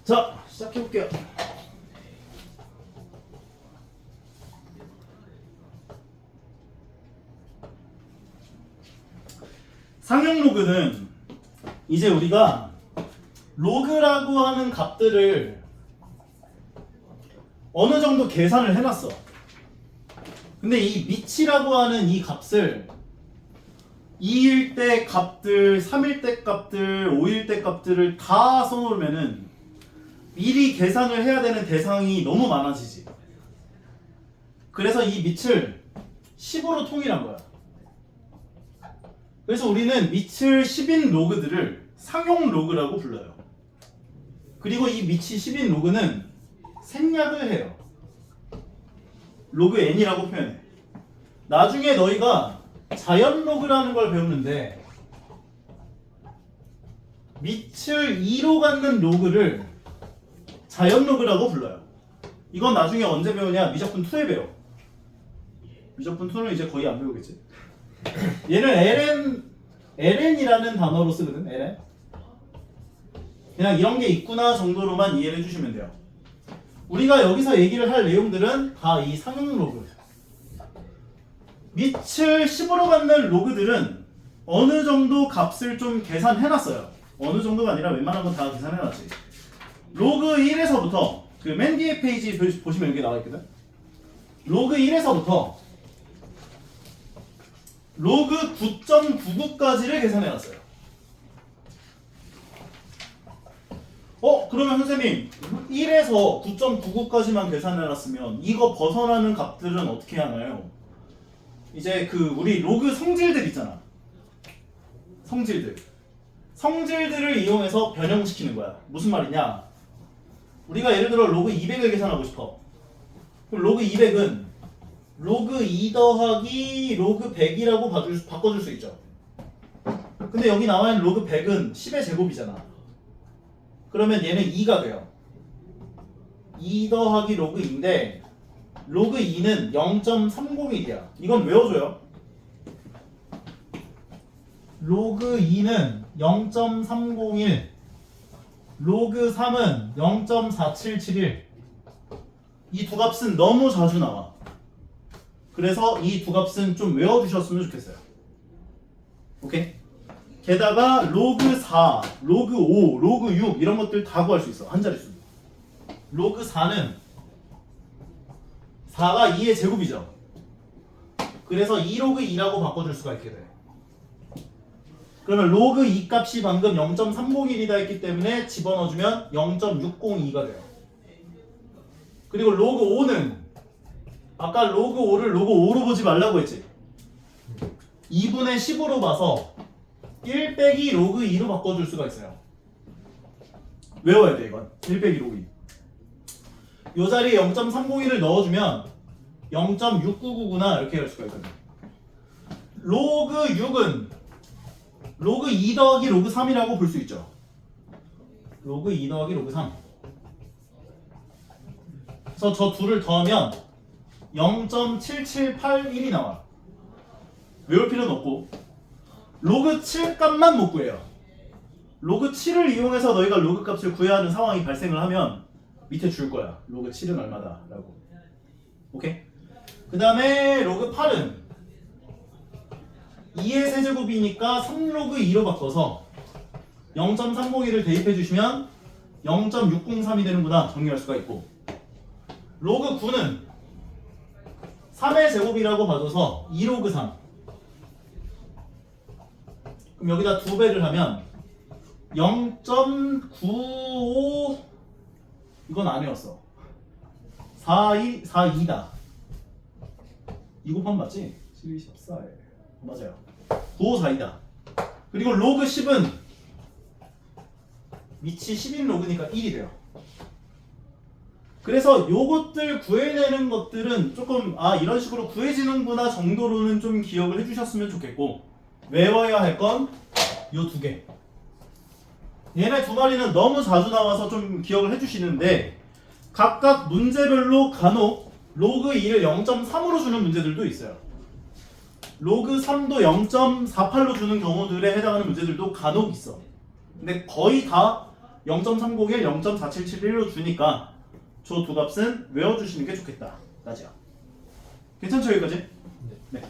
자, 시작해볼게요. 상용 로그는 이제 우리가 로그라고 하는 값들을 어느 정도 계산을 해놨어. 근데 이 미치라고 하는 이 값을 2일 때 값들, 3일 때 값들, 5일 때 값들을 다 써놓으면은 미리 계산을 해야 되는 대상이 너무 많아지지. 그래서 이 밑을 10으로 통일한 거야. 그래서 우리는 밑을 10인 로그들을 상용 로그라고 불러요. 그리고 이 밑이 10인 로그는 생략을 해요. 로그 n이라고 표현해. 나중에 너희가 자연 로그라는 걸 배우는데 밑을 2로 갖는 로그를 자연 로그라고 불러요. 이건 나중에 언제 배우냐? 미적분 2에 배워. 미적분 2는 이제 거의 안 배우겠지. 얘는 ln이라는 단어로 쓰거든. ln. 그냥 이런 게 있구나 정도로만 이해를 해주시면 돼요. 우리가 여기서 얘기를 할 내용들은 다 이 상용 로그. 밑을 10으로 갖는 로그들은 어느 정도 값을 좀 계산해놨어요. 어느 정도가 아니라 웬만한 건 다 계산해놨지. 로그 1에서부터 그 맨 뒤에 페이지 보시면 여기 나와 있거든. 로그 1에서부터 로그 9.99까지를 계산해놨어요. 그러면 선생님 1에서 9.99까지만 계산해놨으면 이거 벗어나는 값들은 어떻게 하나요? 이제 그 우리 로그 성질들 있잖아. 성질들을 이용해서 변형시키는 거야. 무슨 말이냐? 우리가 예를 들어 로그 200을 계산하고 싶어. 그럼 로그 200은 로그 2 더하기 로그 100이라고 바꿔줄 수 있죠. 근데 여기 나와 있는 로그 100은 10의 제곱이잖아. 그러면 얘는 2가 돼요. 2 더하기 로그 2인데 로그 2는 0.301이야. 이건 외워줘요. 로그 2는 0.301, 로그 3은 0.4771. 이 두 값은 너무 자주 나와. 그래서 이 두 값은 좀 외워주셨으면 좋겠어요. 오케이? 게다가 로그 4, 로그 5, 로그 6 이런 것들 다 구할 수 있어. 한 자릿수. 로그 4는 4가 2의 제곱이죠. 그래서 2로그 2라고 바꿔줄 수가 있게 돼. 그러면 로그 2 값이 방금 0.301이다 했기 때문에 집어넣어주면 0.602가 돼요. 그리고 로그 5는 아까 로그 5를 로그 5로 보지 말라고 했지. 2분의 10으로 봐서 1 빼기 로그 2로 바꿔줄 수가 있어요. 외워야 돼 이건. 1 빼기 로그 2. 이 자리에 0.301을 넣어주면 0.6999구나 이렇게 할 수가 있거든. 로그 6은 로그 2 더하기 로그 3이라고 볼 수 있죠. 로그 2 더하기 로그 3. 그래서 저 둘을 더하면 0.7781이 나와. 외울 필요는 없고 로그 7 값만 못 구해요. 로그 7을 이용해서 너희가 로그 값을 구해야 하는 상황이 발생을 하면 밑에 줄 거야. 로그 7은 얼마다 라고. 오케이? 그 다음에 로그 8은 2의 세제곱이니까 3로그 2로 바꿔서 0.301을 대입해 주시면 0.603이 되는구나 정리할 수가 있고, 로그 9는 3의 제곱이라고 봐줘서 2로그 3. 그럼 여기다 2배를 하면 0.95 이건 안 외웠어. 42다. 2 곱하면 맞지? 12, 14에 맞아요. 954이다. 그리고 로그 10은 밑이 10인 로그니까 1이 돼요. 그래서 요것들 구해내는 것들은 조금 이런 식으로 구해지는구나 정도로는 좀 기억을 해주셨으면 좋겠고, 외워야 할 건 요 두 개. 얘네 두 마리는 너무 자주 나와서 좀 기억을 해주시는데 각각 문제별로 간혹 로그 2를 0.3으로 주는 문제들도 있어요. 로그 3도 0.48로 주는 경우들에 해당하는 문제들도 간혹 있어. 근데 거의 다 0.301, 0.4771로 주니까 저 두 값은 외워주시는 게 좋겠다. 라지야. 괜찮죠 여기까지? 네.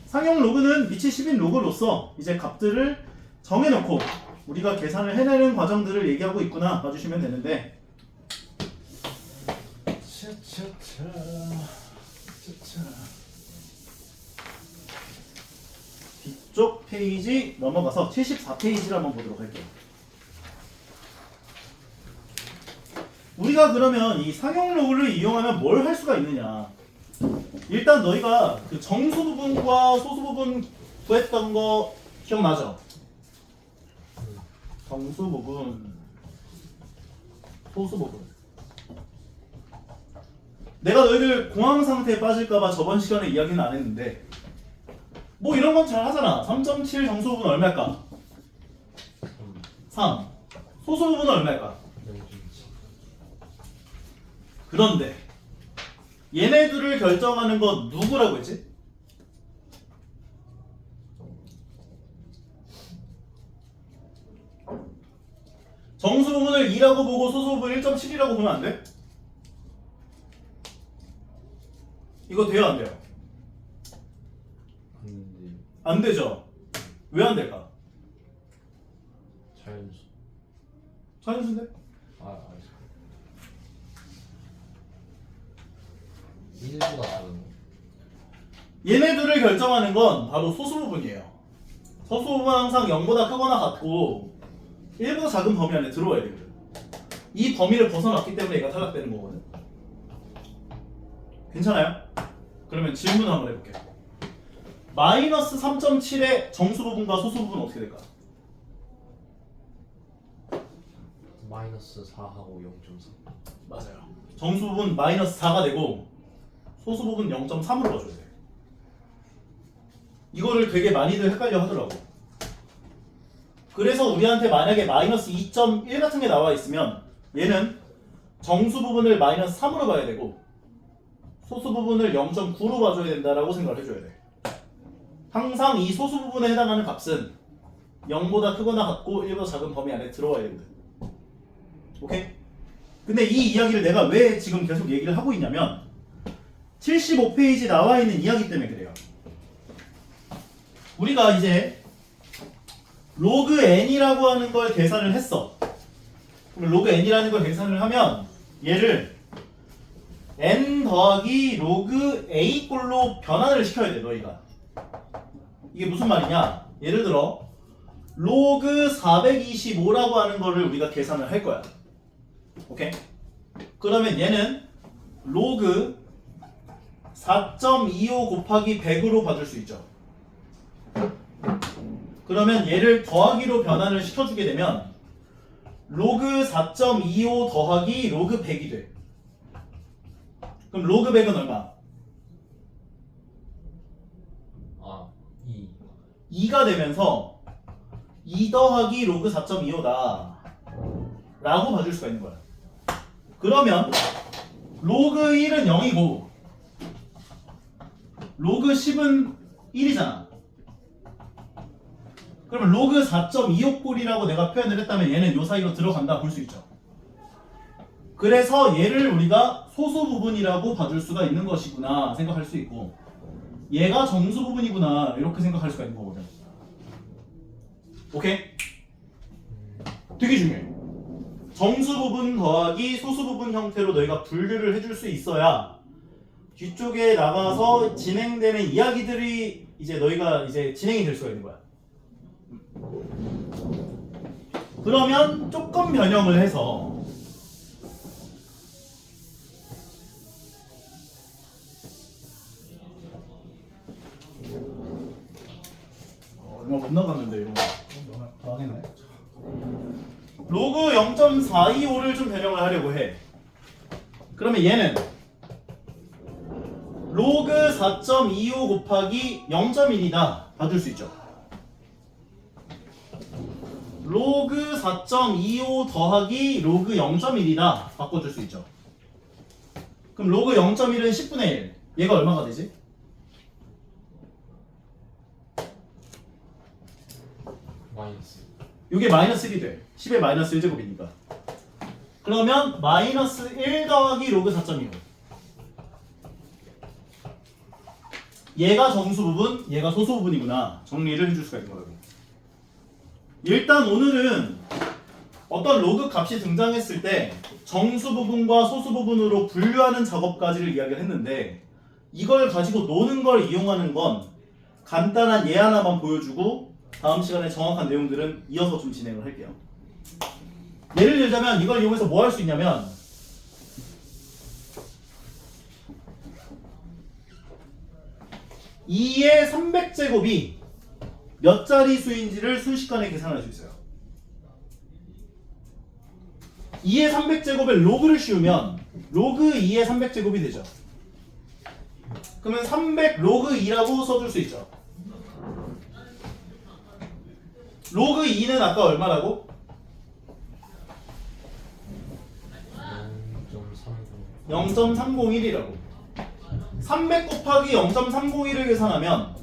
상용 로그는 밑이 10인 로그로서 이제 값들을 정해놓고 우리가 계산을 해내는 과정들을 얘기하고 있구나 봐주시면 되는데 뒤쪽 페이지 넘어가서 74페이지를 한번 보도록 할게요. 우리가 그러면 이 상용 로그를 이용하면 뭘 할 수가 있느냐. 일단 너희가 그 정수 부분과 소수 부분 구했던 거 기억나죠? 정수 부분, 소수 부분. 내가 너희들 공황 상태에 빠질까봐 저번 시간에 이야기는 안 했는데 뭐 이런 건 잘 하잖아. 3.7 정수 부분 얼마일까? 3. 소수 부분은 얼마일까? 그런데 얘네들을 결정하는 건 누구라고 했지? 정수 부분을 2라고 보고 소수 부분 1.7이라고 보면 안 돼? 이거 돼요 안 돼요? 안 되죠? 왜 안 될까? 자연수. 자연수인데? 알겠어. 1보다 다른 거. 얘네들을 결정하는 건 바로 소수 부분이에요. 소수 부분은 항상 0보다 크거나 같고 1보다 작은 범위 안에 들어와야 되거든. 이 범위를 벗어났기 때문에 얘가 탈락되는 거거든. 괜찮아요? 그러면 질문 한번 해볼게요. 마이너스 3.7의 정수 부분과 소수 부분은 어떻게 될까? 마이너스 4하고 0.3. 맞아요. 정수 부분 마이너스 4가 되고 소수 부분 0.3으로 봐줘야 돼. 이거를 되게 많이들 헷갈려 하더라고. 그래서 우리한테 만약에 마이너스 2.1 같은 게 나와 있으면 얘는 정수 부분을 마이너스 3으로 봐야 되고 소수 부분을 0.9로 봐줘야 된다라고 생각을 해줘야 돼. 항상 이 소수 부분에 해당하는 값은 0보다 크거나 같고 1보다 작은 범위 안에 들어와야 되거든. 오케이? 근데 이 이야기를 내가 왜 지금 계속 얘기를 하고 있냐면 75페이지 나와 있는 이야기 때문에 그래요. 우리가 이제 로그 n이라고 하는 걸 계산을 했어. 그럼 로그 n이라는 걸 계산을 하면 얘를 n 더하기 로그 a 꼴로 변환을 시켜야 돼 너희가. 이게 무슨 말이냐? 예를 들어 로그 425라고 하는 거를 우리가 계산을 할 거야. 오케이? 그러면 얘는 로그 4.25 곱하기 100으로 봐줄 수 있죠. 그러면 얘를 더하기로 변환을 시켜주게 되면 로그 4.25 더하기 로그 100이 돼. 그럼 로그 100은 얼마? 2. 2가 되면서 2 더하기 로그 4.25다 라고 봐줄 수가 있는 거야. 그러면 로그 1은 0이고 로그 10은 1이잖아. 그러면 로그 4.25꼴이라고 내가 표현을 했다면 얘는 요 사이로 들어간다 볼 수 있죠. 그래서 얘를 우리가 소수 부분이라고 봐줄 수가 있는 것이구나 생각할 수 있고 얘가 정수 부분이구나 이렇게 생각할 수가 있는 거거든. 오케이? 되게 중요해. 정수 부분 더하기 소수 부분 형태로 너희가 분류를 해줄 수 있어야 뒤쪽에 나가서 진행되는 이야기들이 이제 너희가 이제 진행이 될 수가 있는 거야. 그러면 조금 변형을 해서 얼마 못 나갔는데 이거 망했네. 로그 0.425를 좀 변형을 하려고 해. 그러면 얘는 로그 4.25 곱하기 0.1이다 봐줄 수 있죠. 로그 4.25 더하기 로그 0.1이다 바꿔줄 수 있죠. 그럼 로그 0.1은 10분의 1. 얘가 얼마가 되지? 마이너스. 이게 마이너스 1이 돼. 10의 마이너스 1제곱이니까. 그러면 마이너스 1 더하기 로그 4.25. 얘가 정수 부분, 얘가 소수 부분이구나. 정리를 해줄 수가 있는 거라고. 일단 오늘은 어떤 로그 값이 등장했을 때 정수 부분과 소수 부분으로 분류하는 작업까지를 이야기를 했는데, 이걸 가지고 노는 걸 이용하는 건 간단한 예 하나만 보여주고 다음 시간에 정확한 내용들은 이어서 좀 진행을 할게요. 예를 들자면 이걸 이용해서 뭐 할 수 있냐면, 2의 300제곱이 몇 자릿수인지를 순식간에 계산할 수 있어요. 2의 300제곱에 로그를 씌우면 로그 2의 300제곱이 되죠. 그러면 300 로그 2라고 써줄 수 있죠. 로그 2는 아까 얼마라고? 0.301이라고. 300 곱하기 0.301을 계산하면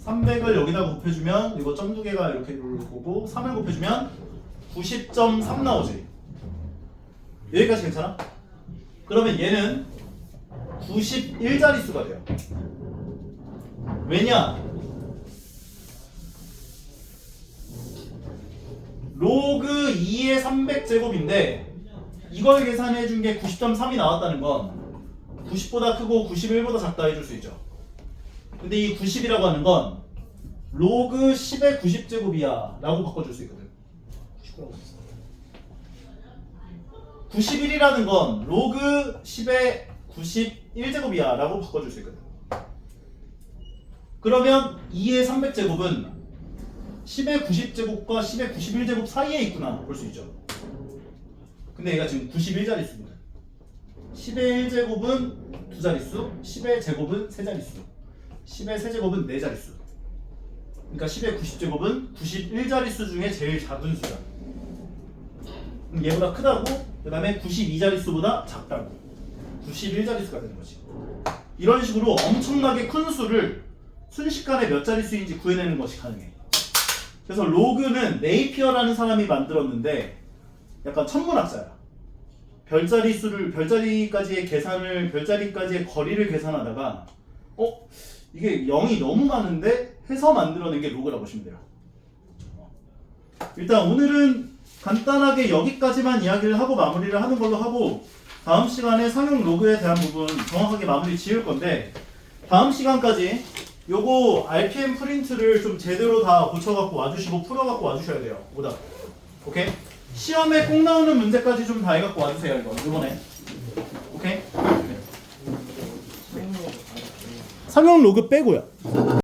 300을 여기다 곱해주면 이거 점 두 개가 이렇게 올 거고 3을 곱해주면 90.3 나오지. 여기까지 괜찮아? 그러면 얘는 91자릿수가 돼요. 왜냐? 로그 2의 300제곱인데 이걸 계산해 준 게 90.3이 나왔다는 건 90보다 크고 91보다 작다 해줄 수 있죠. 근데 이 90이라고 하는 건 로그 10의 90제곱이야 라고 바꿔줄 수 있거든. 91이라는 건 로그 10의 91제곱이야 라고 바꿔줄 수 있거든. 그러면 2의 300제곱은 10의 90제곱과 10의 91제곱 사이에 있구나 볼 수 있죠. 근데 얘가 지금 91자릿수입니다. 10의 1제곱은 2자릿수, 10의 제곱은 3자릿수, 10의 세제곱은 4자릿수. 그러니까 10의 90제곱은 91자릿수 중에 제일 작은 수다. 그럼 얘보다 크다고, 그 다음에 92자릿수보다 작다고. 91자릿수가 되는 거지. 이런 식으로 엄청나게 큰 수를 순식간에 몇 자릿수인지 구해내는 것이 가능해. 그래서 로그는 네이피어라는 사람이 만들었는데 약간 천문학자야. 별자리까지의 계산을, 별자리까지의 거리를 계산하다가 이게 0이 너무 많은데 해서 만들어낸 게 로그라고 보시면 돼요. 일단 오늘은 간단하게 여기까지만 이야기를 하고 마무리를 하는 걸로 하고, 다음 시간에 상용 로그에 대한 부분 정확하게 마무리 지을 건데, 다음 시간까지 요거 RPM 프린트를 좀 제대로 다 고쳐갖고 와주시고 풀어갖고 와주셔야 돼요. 오답. 오케이? 시험에 꼭 나오는 문제까지 좀 다 해갖고 와주세요. 이번에. 오케이? 상용 로그 빼고요.